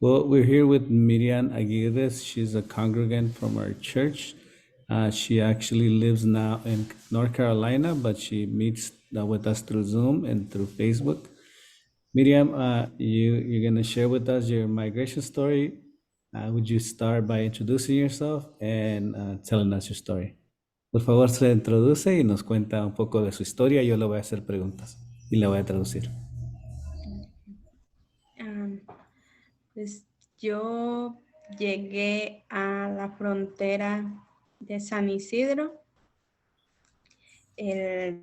Well, we're here with Miriam Aguirre. She's a congregant from our church. She actually lives now in North Carolina, but she meets with us through Zoom and through Facebook. Miriam, you're going to share with us your migration story. Would you start by introducing yourself and telling us your story? Por favor, se introduce y nos cuenta un poco de su historia. Yo le voy a hacer preguntas y le voy a traducir. Am, pues yo llegué a la frontera de San Isidro el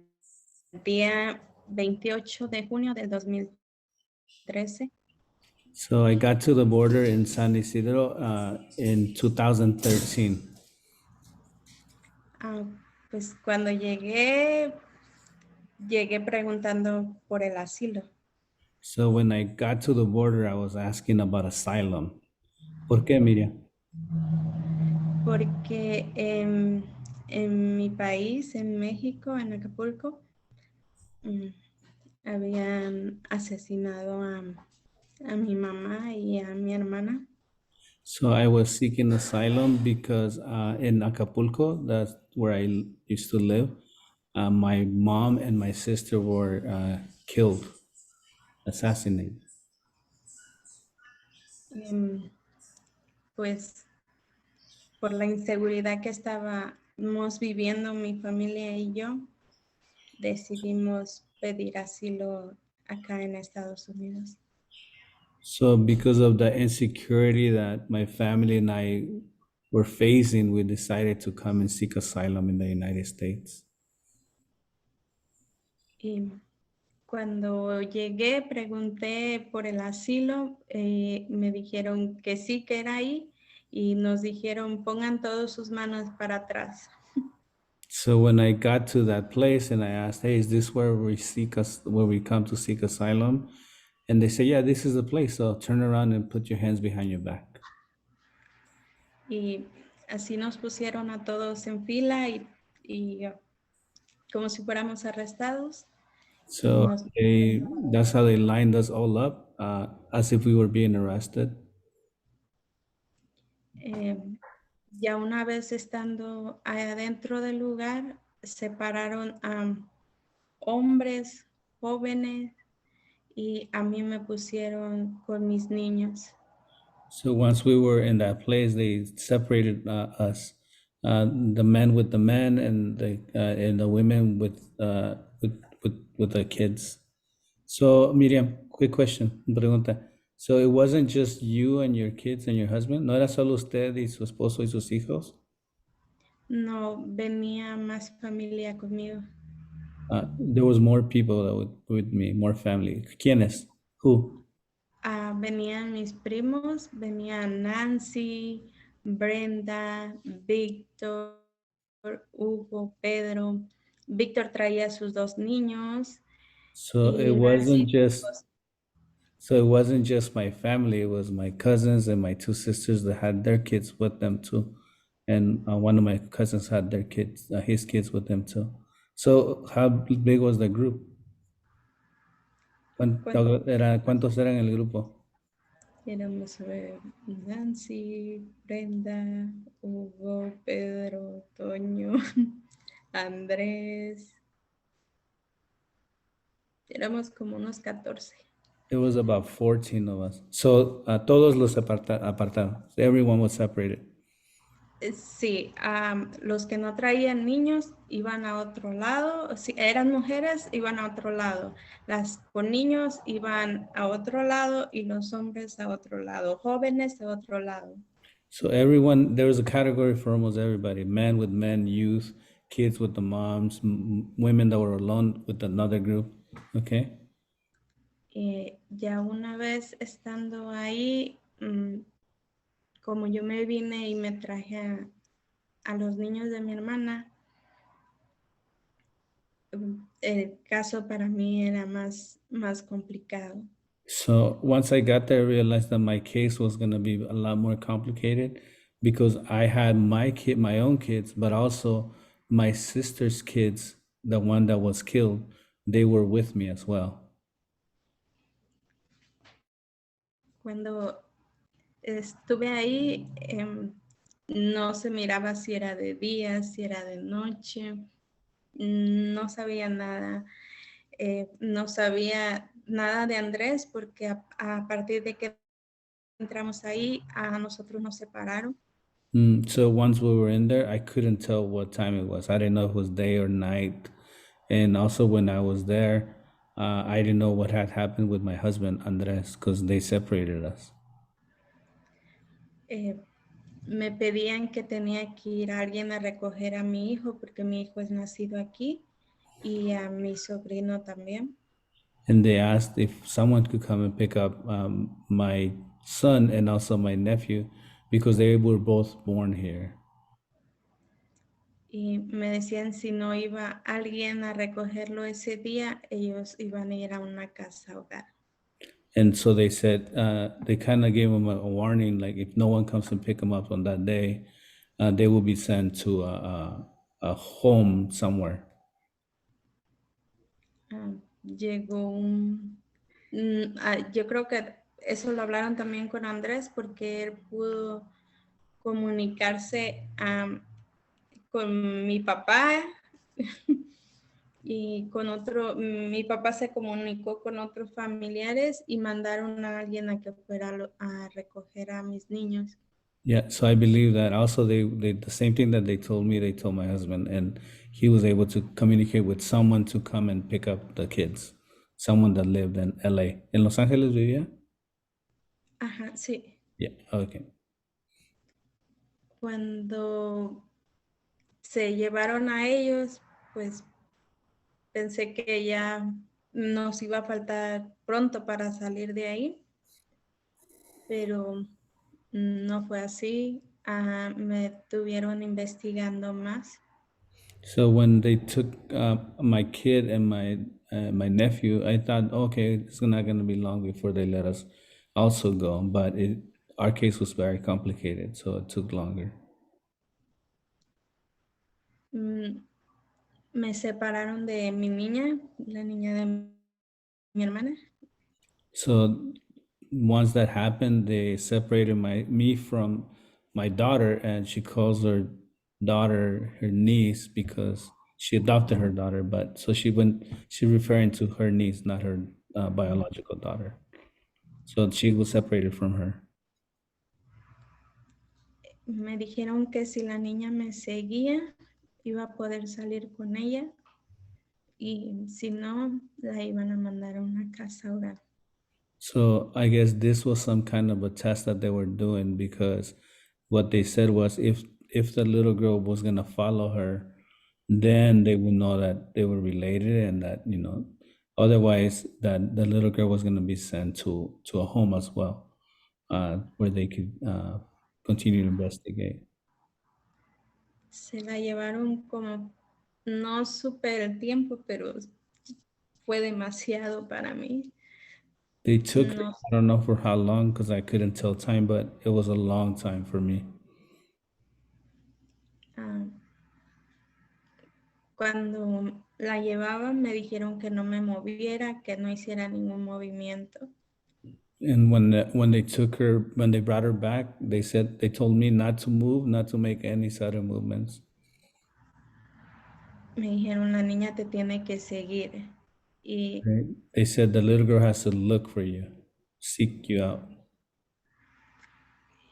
día 28 de junio del 2013. So I got to the border in San Isidro in 2013. Ah, pues cuando llegué preguntando por el asilo, So when I got to the border, I was asking about asylum. ¿Por qué, Miriam? porque en mi país, en México, en Acapulco, habían asesinado a mi mamá y a mi hermana. So I was seeking asylum because in Acapulco, that's where I used to live, my mom and my sister were killed, assassinated. Pues por la inseguridad que estábamos viviendo mi familia y yo, decidimos pedir asilo acá en Estados Unidos. So because of the insecurity that my family and I were facing, we decided to come and seek asylum in the United States. Y cuando llegué, pregunté por el asilo, me dijeron que sí, que era ahí, y nos dijeron pongan todas sus manos para atrás. So when I got to that place and I asked, "Hey, is this where where we come to seek asylum?" And they say, "Yeah, this is the place. So turn around and put your hands behind your back." Y así nos pusieron a todos en fila y como si fuéramos arrestados. So that's how they lined us all up, as if we were being arrested. Ya una vez estando adentro del lugar, separaron a hombres jóvenes y a mí me pusieron con mis niños. So once we were in that place, they separated us, the men with the men and the women with the kids. So Miriam, quick question, pregunta. So it wasn't just you and your kids and your husband? ¿No era solo usted y su esposo y sus hijos? No, venía más familia conmigo. There was more people that with me, more family. ¿Quiénes? Who? Venían mis primos, venían Nancy, Brenda, Víctor, Hugo, Pedro. Víctor traía sus dos niños So it y Nancy. wasn't just my family, it was my cousins and my two sisters that had their kids with them too. And one of my cousins had their kids, his kids with them too. So how big was the group? ¿Cuántos eran en el grupo? Éramos Nancy, Brenda, Hugo, Pedro, Toño, Andrés. Éramos como unos 14. It was about 14 of us. So todos los apartaron. Everyone was separated. Sí, los que no traían niños iban a otro lado. Si eran mujeres, iban a otro lado. Las con niños iban a otro lado y los hombres a otro lado. Jóvenes a otro lado. So everyone, there was a category for almost everybody: men with men, youth, kids with the moms, women that were alone with another group. Okay. Ya una vez estando ahí, como yo me vine y me traje a los niños de mi hermana, el caso para mí era más complicado. So once I got there, I realized that my case was going to be a lot more complicated because I had my own kids, but also my sister's kids, the one that was killed, they were with me as well. Cuando estuve ahí, no se miraba si era de día, si era de noche, no sabía nada. No sabía nada de Andrés porque a partir de que entramos ahí, a nosotros nos separaron. So once we were in there, I couldn't tell what time it was. I didn't know if it was day or night. And also when I was there, I didn't know what had happened with my husband, Andres, because they separated us. Eh, Me pedían que tenía que ir a alguien a recoger a mi hijo porque mi hijo es nacido aquí y a mi sobrino también. And they asked if someone could come and pick up my son and also my nephew because they were both born here. Y me decían si no iba alguien a recogerlo ese día, ellos iban a ir a una casa hogar. And so they said, they kind of gave him a warning, like if no one comes and pick him up on that day, they will be sent to a home somewhere. Llegó yo creo que eso lo hablaron también con Andrés porque él pudo comunicarse con mi papá y con otro, mi papá se comunicó con otros familiares y mandaron a alguien a que fuera a recoger a mis niños. Yeah, so I believe that also they the same thing that they told me, they told my husband, and he was able to communicate with someone to come and pick up the kids, someone that lived in LA. In Los Angeles vivía? Ajá, sí. Yeah, okay. Cuando se llevaron a ellos, pues pensé que ya nos iba a faltar pronto para salir de ahí, pero no fue así. Me estuvieron investigando más. So when they took my kid and my nephew, I thought, okay, it's not going to be long before they let us also go. But our case was very complicated, so it took longer. Mm, Me separaron de mi niña, la niña de mi hermana, So once that happened, they separated me from my daughter, and she calls her daughter her niece because she adopted her daughter. But so she referring to her niece, not her biological daughter. So she was separated from her. me dijeron que si la niña me seguía, iba a poder salir con ella y si no, la iban a mandar a una casa hogar. So I guess this was some kind of a test that they were doing because what they said was if the little girl was gonna follow her, then they would know that they were related and that otherwise that the little girl was gonna be sent to a home as well, where they could continue to investigate. Se la llevaron como, no supe el tiempo, pero fue demasiado para mí. They took her, No, I don't know for how long because I couldn't tell time, but it was a long time for me. ah, cuando la llevaban me dijeron que no me moviera, que no hiciera ningún movimiento. And when they took her, when they brought her back, they told me not to move, not to make any sudden movements. Me dijeron, la niña te tiene que seguir. Y, Right. They said the little girl has to look for you, seek you out.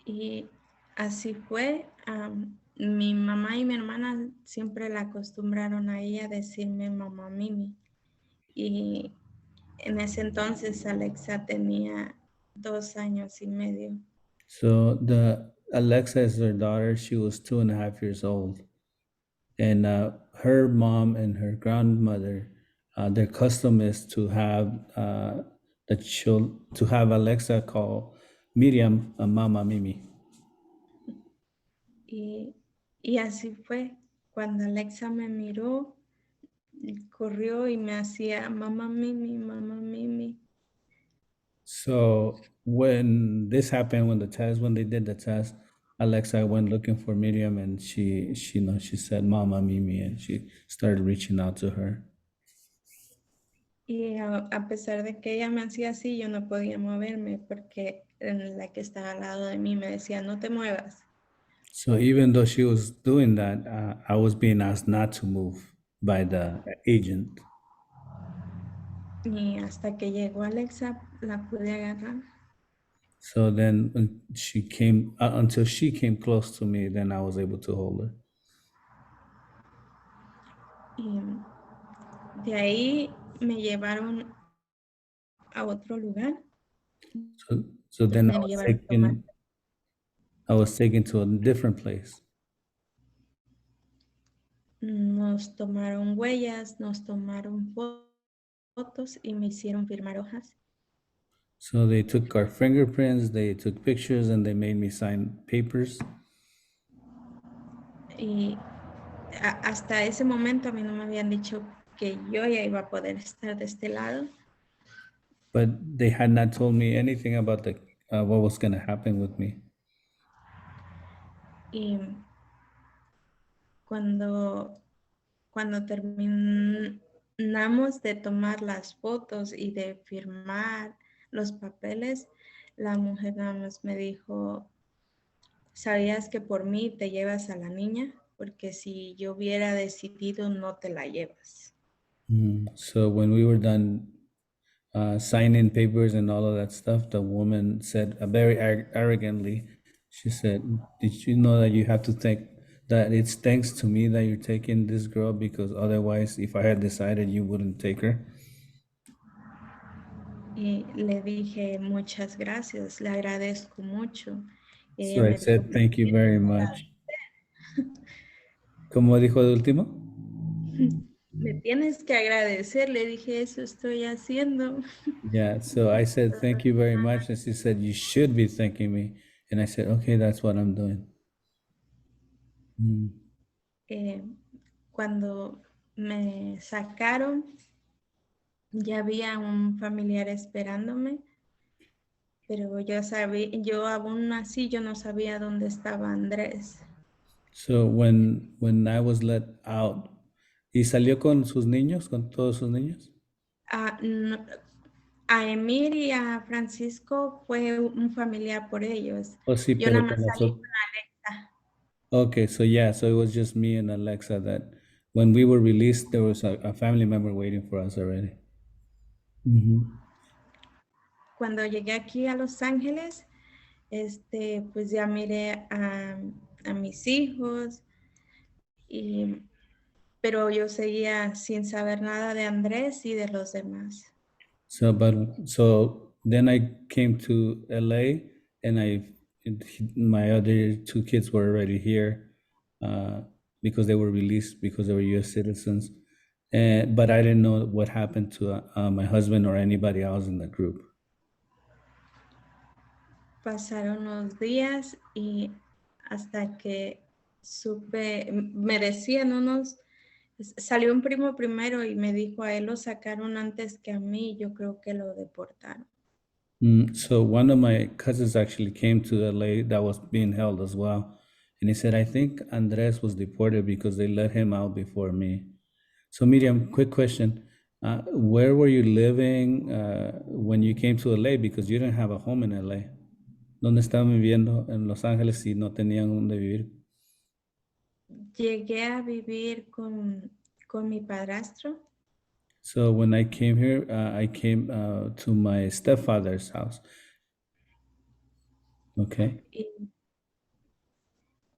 y así fue. Mi mamá y mi hermana siempre la acostumbraron a ella a decirme mamá Mimi. Y en ese entonces Alexa tenía 2 años y medio. So the Alexa is their daughter. She was 2.5 years old, and her mom and her grandmother, their custom is to have to have Alexa call Miriam Mama Mimi. Y, y así fue. Cuando Alexa me miró, corrió y me hacía mamá Mimi, mamá Mimi. So when this happened, when they did the test, Alexa went looking for Miriam, and she said "Mama Mimi," and she started reaching out to her. Y a pesar de que ella me hacía así, yo no podía moverme porque en la que estaba al lado de mí me decía, no te muevas. So even though she was doing that, I was being asked not to move by the agent. Y hasta que llegó Alexa, la pude agarrar. So then when she came, until she came close to me, then I was able to hold her. Y de ahí me llevaron a otro lugar So then donde me llevaron a tomar. I was taken to a different place. Nos tomaron huellas, nos tomaron fotos y me hicieron firmar hojas. So they took our fingerprints, they took pictures, and they made me sign papers. Y hasta ese momento a mí no me habían dicho que yo ya iba a poder estar de este lado. But they had not told me anything about the what was going to happen with me. Y cuando, cuando terminamos de tomar las fotos y de firmar los papeles, la mujer nada más me dijo, ¿sabías que por mí te llevas a la niña? Porque si yo hubiera decidido, no te la llevas. So when we were done signing papers and all of that stuff, the woman said very arrogantly, she said, "Did you know that you have to thank that it's thanks to me that you're taking this girl because otherwise, if I had decided, you wouldn't take her." Y le dije, muchas gracias, le agradezco mucho. Y ella So I me dijo, said, "Thank you very much." ¿Cómo dijo de último? me tienes que agradecer, le dije, eso estoy haciendo. Yeah, so I said, "Thank you very much." And she said, "You should be thanking me." And I said, "Okay, that's what I'm doing." Mm. Eh, cuando me sacaron, ya había un familiar esperándome, pero yo aún así, yo no sabía dónde estaba Andrés. So when I was let out, ¿y salió con sus niños, con todos sus niños? No, a Emir y a Francisco fue un familiar por ellos. Oh, sí, Yo pero nada con más los salí otros. con Alexa. Okay, so yeah, so it was just me and Alexa that when we were released, there was a family member waiting for us already. Mhm. Cuando llegué aquí a Los Ángeles, pues ya miré a mis hijos, pero yo seguía sin saber nada de Andrés y de los demás. So then I came to LA, and my other two kids were already here uh, because they were released because they were U.S. citizens. And but I didn't know what happened to my husband or anybody else in the group. Pasaron los días y hasta que me decían salió un primo primero y me dijo, a él lo sacaron antes que a mí, yo creo que lo deportaron. So one of my cousins actually came to LA that was being held as well. And he said, I think Andres was deported because they let him out before me. So Miriam, quick question. Where were you living when you came to LA? Because you didn't have a home in LA. ¿Dónde estaban viviendo en Los Ángeles si no tenían dónde vivir? Llegué a vivir con mi padrastro. So when I came here, I came to my stepfather's house. Okay. Y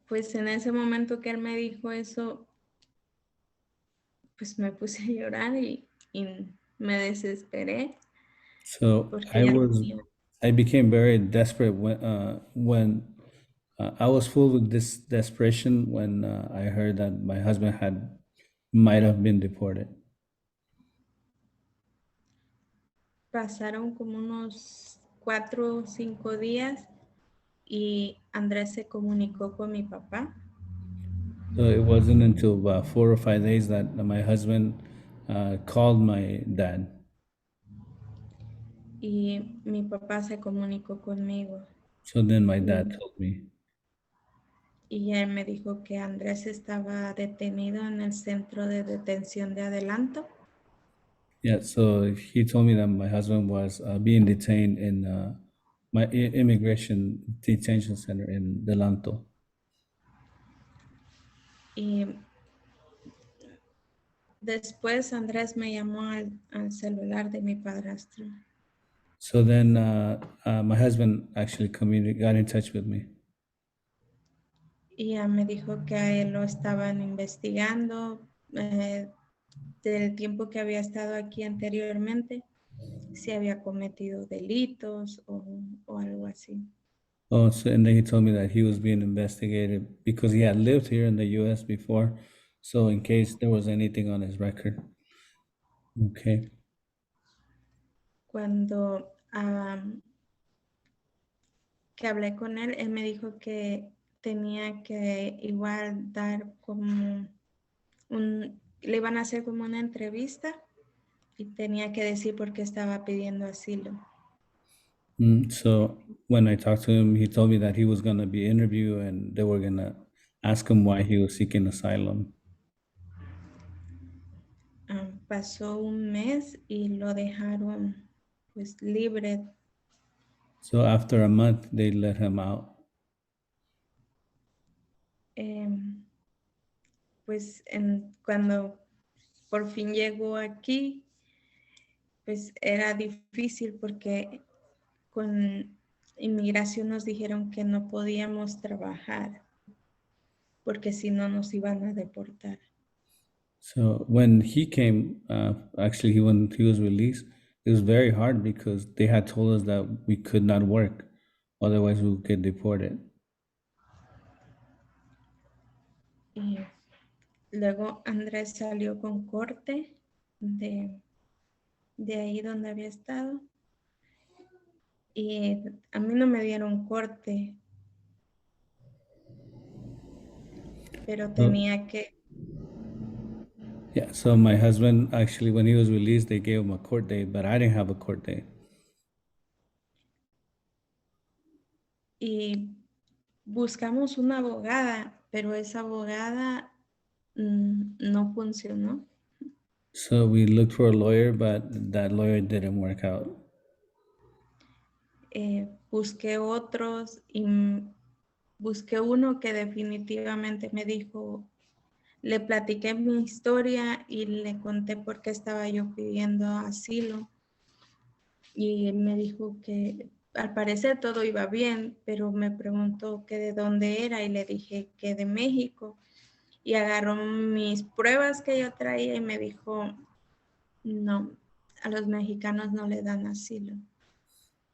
pues en ese momento que él me dijo eso, pues me puse a llorar y me desesperé So porque ya tenía. I became very desperate when I was full with this desperation when I heard that my husband might have been deported. Pasaron como unos 4 o 5 días y Andrés se comunicó con mi papá So it wasn't until about 4 or 5 days that my husband called my dad. y mi papá se comunicó conmigo So then my dad y, told me. y él me dijo que Andrés estaba detenido en el centro de detención de Adelanto Yeah, so he told me that my husband was being detained in my immigration detention center in Delanto. Y después Andrés me llamó al celular de mi padrastro So then my husband actually got in touch with me. y ya me dijo que a él lo estaban investigando del tiempo que había estado aquí anteriormente, si había cometido delitos o algo así. Oh, so and then he told me that he was being investigated because he had lived here in the U.S. before. So in case there was anything on his record. Okay. Cuando que hablé con él, él me dijo que tenía que igual dar como le iban a hacer como una entrevista y tenía que decir por qué estaba pidiendo asilo. So when I talked to him, he told me that he was going to be interviewed and they were going to ask him why he was seeking asylum. Pasó un mes y lo dejaron pues libre. So after a month, they let him out. Pues cuando por fin llegó aquí, pues era difícil porque con inmigración nos dijeron que no podíamos trabajar porque si no nos iban a deportar. So when he came, actually, when he was released, it was very hard because they had told us that we could not work, otherwise we would get deported. Y luego Andrés salió con corte de ahí donde había estado y a mí no me dieron corte, pero So, tenía que, yeah, so my husband actually, when he was released, they gave him a court date, but I didn't have a court date. y buscamos una abogada, pero esa abogada no funcionó. So we looked for a lawyer, but that lawyer didn't work out. Busqué otros y busqué uno que definitivamente me dijo, le platiqué mi historia y le conté por qué estaba yo pidiendo asilo. Y él me dijo que al parecer todo iba bien, pero me preguntó que de dónde era y le dije que de México. Y agarró mis pruebas que yo traía y me dijo, no, a los mexicanos no le dan asilo.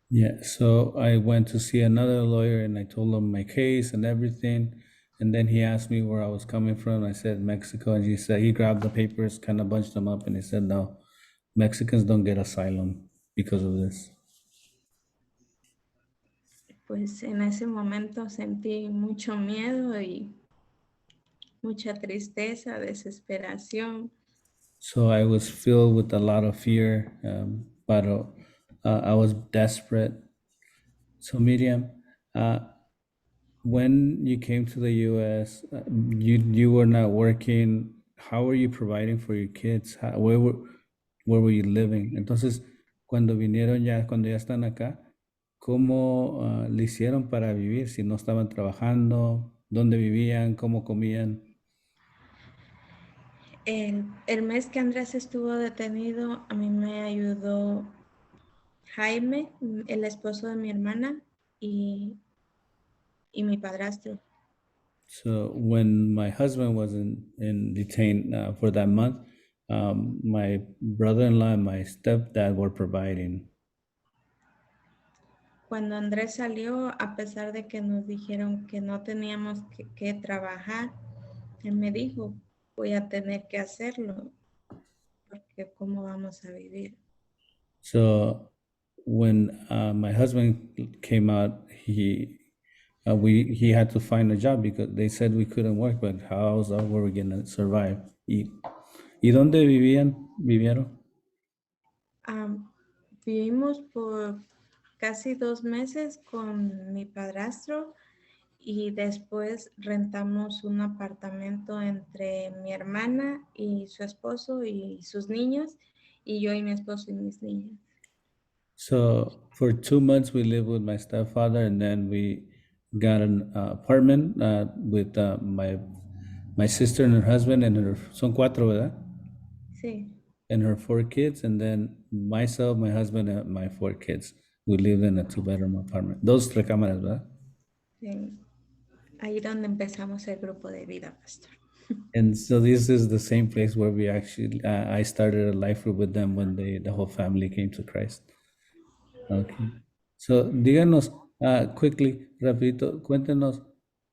Yeah, so I went to see another lawyer and I told him my case and everything. And then he asked me where I was coming from. I said Mexico. And he grabbed the papers, kind of bunched them up, and he said, no, Mexicans don't get asylum because of this. Pues en ese momento sentí mucho miedo y mucha tristeza, desesperación. So I was filled with a lot of fear, but I was desperate. So Miriam, uh, when you came to the U.S., you were not working. How were you providing for your kids? Where were you living? Entonces, cuando ya están acá, ¿cómo le hicieron para vivir si no estaban trabajando? ¿Dónde vivían? ¿Cómo comían? El mes que Andrés estuvo detenido, a mí me ayudó Jaime, el esposo de mi hermana, y mi padrastro. So when my husband was in detained for that month, my brother-in-law and my stepdad were providing. Cuando Andrés salió, a pesar de que nos dijeron que no teníamos que trabajar, él me dijo, voy a tener que hacerlo, porque ¿cómo vamos a vivir? So when my husband came out, he had to find a job because they said we couldn't work, but how else were we gonna survive? ¿Y dónde vivieron? Vivimos por casi 2 meses con mi padrastro y después rentamos un apartamento entre mi hermana y su esposo y sus niños y yo y mi esposo y mis niñas. So for 2 months we lived with my stepfather, and then we got an apartment with my sister and her husband and her son cuatro, ¿verdad? Sí, And her 4 kids, and then myself, my husband, and my 4 kids. We lived in a 2-bedroom apartment. Those recámaras, ¿verdad? sí. Ahí donde empezamos el grupo de vida, pastor. And so this is the same place where we actually I started a life group with them when the whole family came to Christ. Okay. So díganos quickly, rapidito, cuéntenos,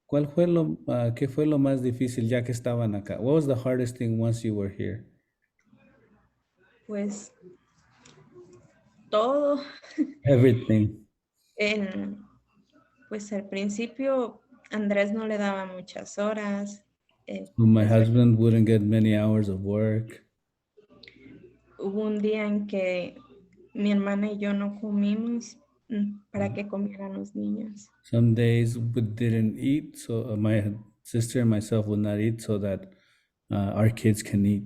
qué fue lo más difícil ya que estaban acá? What was the hardest thing once you were here? Pues todo, Everything. en, pues al principio Andrés no le daba muchas horas, My pues husband wouldn't get many hours of work. hubo un día en que mi hermana y yo no comimos para que comieran los niños. Some days we didn't eat, so my sister and myself would not eat so that our kids can eat.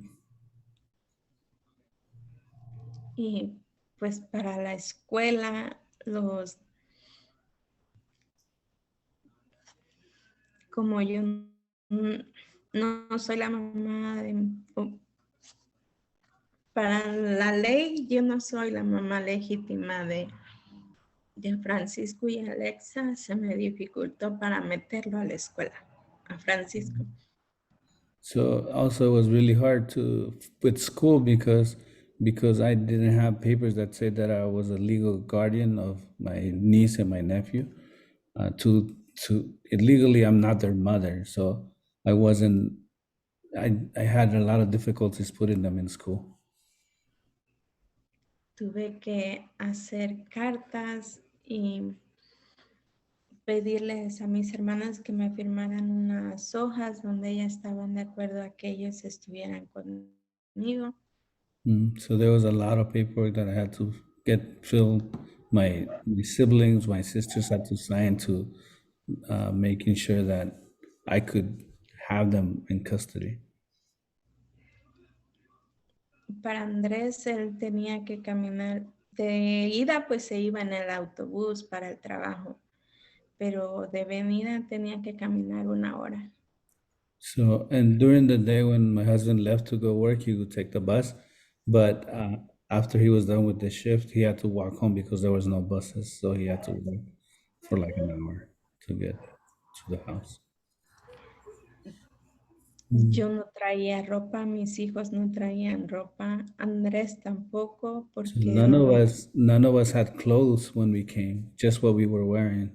Y pues para la escuela, como yo no soy la mamá para la ley, yo no soy la mamá legítima de Francisco y Alexa, se me dificultó para meterlo a la escuela, a Francisco. So also it was really hard to with school because I didn't have papers that said that I was a legal guardian of my niece and my nephew. To illegally, I'm not their mother, so I wasn't. I had a lot of difficulties putting them in school. Tuve que hacer cartas y pedirles a mis hermanas que me firmaran unas hojas donde ellas estaban de acuerdo a que ellos estuvieran conmigo. So there was a lot of paperwork that I had to get filled. My siblings, my sisters had to sign to making sure that I could have them in custody. Para Andrés, él tenía que caminar. De ida, pues se iba en el autobús para el trabajo, pero de venida tenía que caminar 1 hora. So, and during the day when my husband left to go work, he would take the bus. But after he was done with the shift, he had to walk home because there was no buses. So he had to walk for like an hour to get to the house. Yo no traía ropa, mis hijos no traían ropa, Andrés tampoco, So porque no, none of us had clothes when we came, just what we were wearing.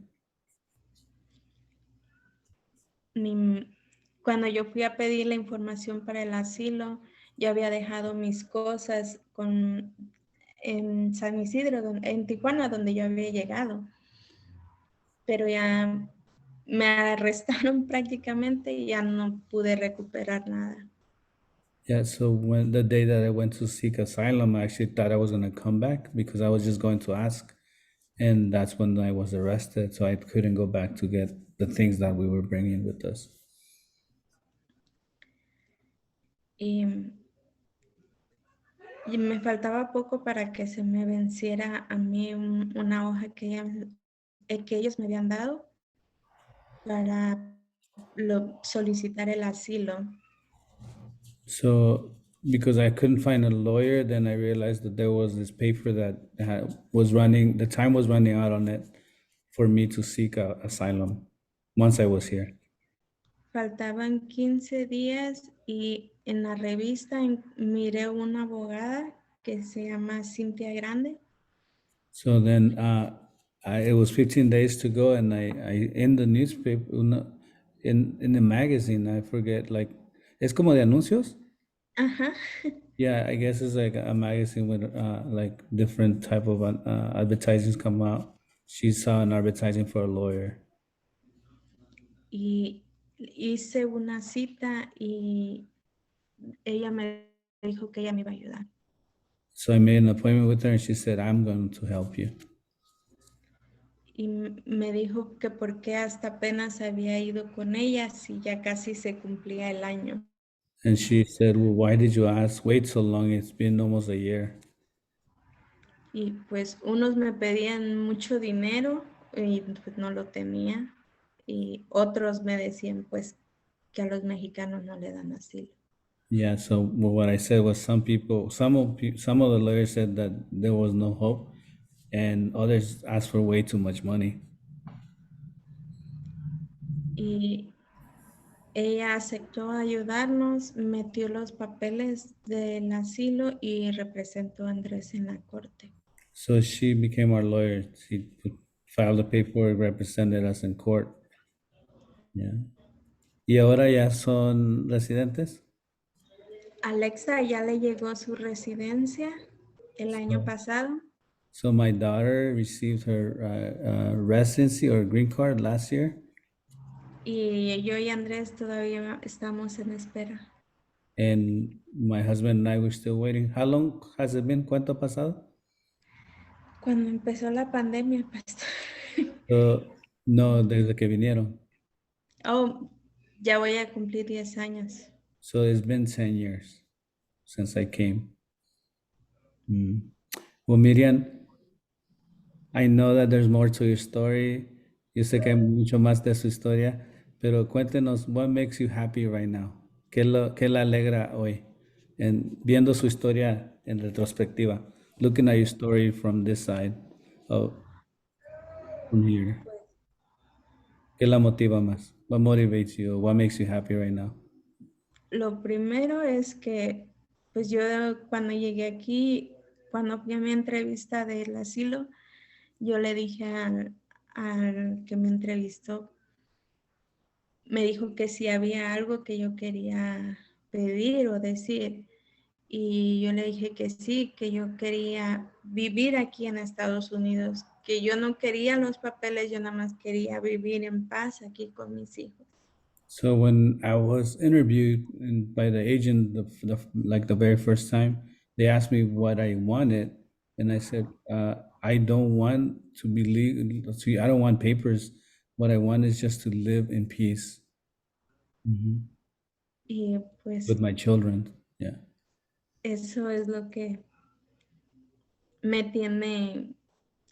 cuando yo fui a pedir la información para el asilo, yo había dejado mis cosas en San Isidro, en Tijuana, donde yo había llegado. Pero ya me arrestaron prácticamente y ya no pude recuperar nada. Yeah, so when the day that I went to seek asylum, I actually thought I was gonna come back because I was just going to ask. And that's when I was arrested, so I couldn't go back to get the things that we were bringing with us. Y, y me faltaba poco para que se me venciera a mí una hoja que ellos me habían dado para solicitar el asilo. So because I couldn't find a lawyer, then I realized that there was this paper that was running, the time was running out on it for me to seek asylum once I was here. Faltaban 15 días y en la revista miré una abogada que se llama Cintia Grande. So then it was 15 days to go, and I in the newspaper, in the magazine, I forget, like, es como de anuncios. Ajá. Yeah, I guess it's like a magazine with like different type of advertisements come out. She saw an advertising for a lawyer. Y hice una cita y ella me dijo que ella me iba a ayudar. So I made an appointment with her, and she said, "I'm going to help you." Y me dijo que por qué hasta apenas había ido con ella si ya casi se cumplía el año. And she said, "Well, why did you wait so long? It's been almost a year." y pues unos me pedían mucho dinero y pues no lo tenía y otros me decían pues que a los mexicanos no le dan asilo. Yeah, so what I said was some of the lawyers said that there was no hope, and others asked for way too much money. Y ella aceptó ayudarnos, metió los papeles del asilo y representó a Andrés en la corte. So she became our lawyer. Filed the paperwork, represented us in court. Yeah. Y ahora ya son residentes. Alexa ya le llegó su residencia el año So, pasado so my daughter received her residency or green card last year, y yo y Andrés todavía estamos en espera. and my husband and I were still waiting. How long has it been? ¿Cuánto ha pasado? Cuando empezó la pandemia, pastor. No, desde que vinieron. Oh, ya voy a cumplir 10 años. So it's been 10 years since I came. Mm. Well, Miriam, I know that there's more to your story. Yo sé que hay mucho más de su historia, pero cuéntenos, what makes you happy right now? ¿Qué la alegra hoy? Viendo su historia en retrospectiva, looking at your story from this side, oh, from here. ¿Qué la motiva más? What motivates you? What makes you happy right now? Lo primero es que, pues yo cuando llegué aquí, cuando fui a mi entrevista del asilo, yo le dije al que me entrevistó, me dijo que si había algo que yo quería pedir o decir. Y yo le dije que sí, que yo quería vivir aquí en Estados Unidos, que yo no quería los papeles, yo nada más quería vivir en paz aquí con mis hijos. So when I was interviewed by the agent, like the very first time, they asked me what I wanted, and I said, I don't want to be legal. See, I don't want papers. What I want is just to live in peace, Y pues with my children. Yeah. eso es lo que me tiene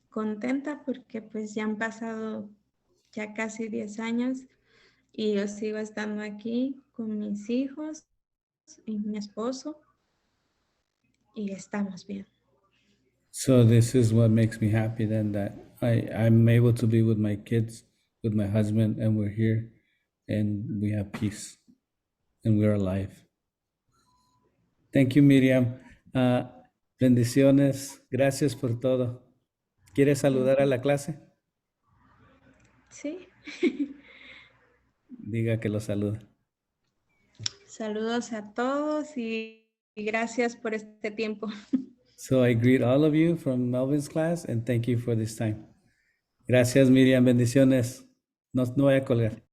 contenta porque pues ya han pasado ya casi 10 años y yo sigo estando aquí con mis hijos y mi esposo y estamos bien. So this is what makes me happy then, that I'm able to be with my kids, with my husband, and we're here, and we have peace, and we're alive. Thank you, Miriam. Ah, bendiciones. Gracias por todo. ¿Quieres Thank saludar a you. la clase? Sí. Diga que lo saluda. Saludos a todos y gracias por este tiempo. So I greet all of you from Melvin's class and thank you for this time. Gracias, Miriam. Bendiciones. No, no voy a colgar.